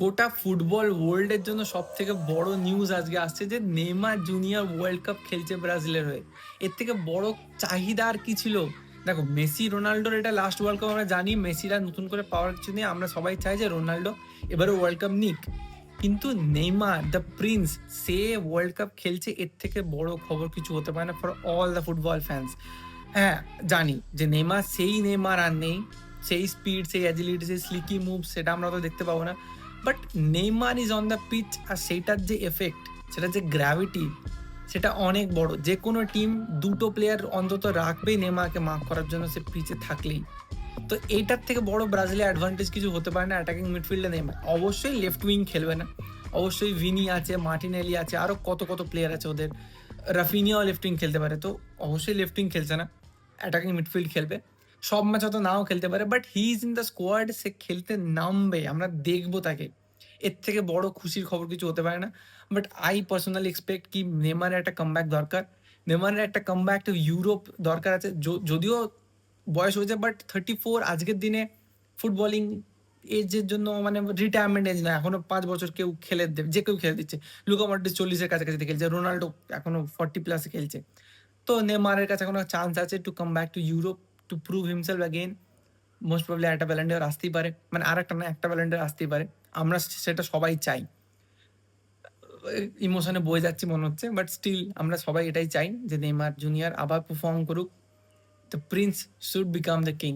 গোটা ফুটবল ওয়ার্ল্ডের জন্য সব থেকে বড় নিউজ আজকে আসছে যে নেইমার জুনিয়র ওয়ার্ল্ড কাপ খেলছে ব্রাজিলের হয়ে। এর থেকে বড় চাহিদা আর কি ছিল? দেখো, মেসি রোনাল্ডোর এটা লাস্ট ওয়ার্ল্ড কাপ, আমরা জানি মেসিরা নতুন করে পাওয়ার কিছু নেই, আমরা সবাই চাই যে রোনাল্ডো এবারে ওয়ার্ল্ড কাপ নিক। কিন্তু Neymar the Prince, say world cup খেলছে, এর থেকে বড় খবর কিছু হতে পারে না for all the football fans. হ্যাঁ, জানি যে নেইমার সেই নেইমার আর নেই, সেই স্পিড, সেই অ্যাজিলিটি, সেই স্লিকি মুভ সেটা আমরা তো দেখতে পাবো না। But Neymar is on the pitch, আর সেইটার যে এফেক্ট, সেটার যে গ্র্যাভিটি, সেটা অনেক বড়। যে কোনো টিম দুটো প্লেয়ার অন্তত রাখবেই নেইমারকে মার্ক করার জন্য, সে পিচে থাকলেই। তো এইটার থেকে বড় ব্রাজিলের অ্যাডভান্টেজ কিছু হতে পারে না অ্যাটাকিং মিডফিল্ডে নেইমার। অবশ্যই লেফট উইং খেলবে না, অবশ্যই ভিনি আছে, মার্টিনেলি আছে, আরও কত কত প্লেয়ার আছে ওদের, রাফিনিয়াও লেফট উইং খেলতে পারে, তো অবশ্যই লেফট উইং খেলছে না, অ্যাটাকিং মিডফিল্ড খেলবে। সব ম্যাচ হয়তো নাও খেলতে পারে, but he is in the squad, সে খেলতে নামবে, আমরা দেখবো তাকে। এর থেকে বড় খুশির খবর কিছু হতে পারে না। বাট আই পার্সোনালি এক্সপেক্ট কি নেইমারের একটা কামব্যাক দরকার, নেইমারের একটা কামব্যাক টু ইউরোপ দরকার আছে। যদিও বয়স হয়েছে, বাট 34 আজকের দিনে ফুটবলিং এজের জন্য মানে রিটায়ারমেন্ট এজ না, এখনো 5 বছর কেউ খেলে দেবে, যে কেউ খেলে দিচ্ছে। লুকা মডরিচ 40-এর কাছাকাছি খেলছে, রোনাল্ডো এখনো 40+ খেলছে। তো নেইমারের কাছে এখনো চান্স আছে to come back to Europe, to prove himself again. Most probably একটা ব্যালেন্ডার আসতেই পারে, মানে আর একটা না, একটা ব্যালেন্ডার আসতেই পারে। আমরা সেটা সবাই চাই। ইমোশনে বয়ে যাচ্ছি মনে হচ্ছে, বাট স্টিল আমরা সবাই এটাই চাই যে নেইমার জুনিয়র আবার পারফর্ম করুক। The Prince should become the king.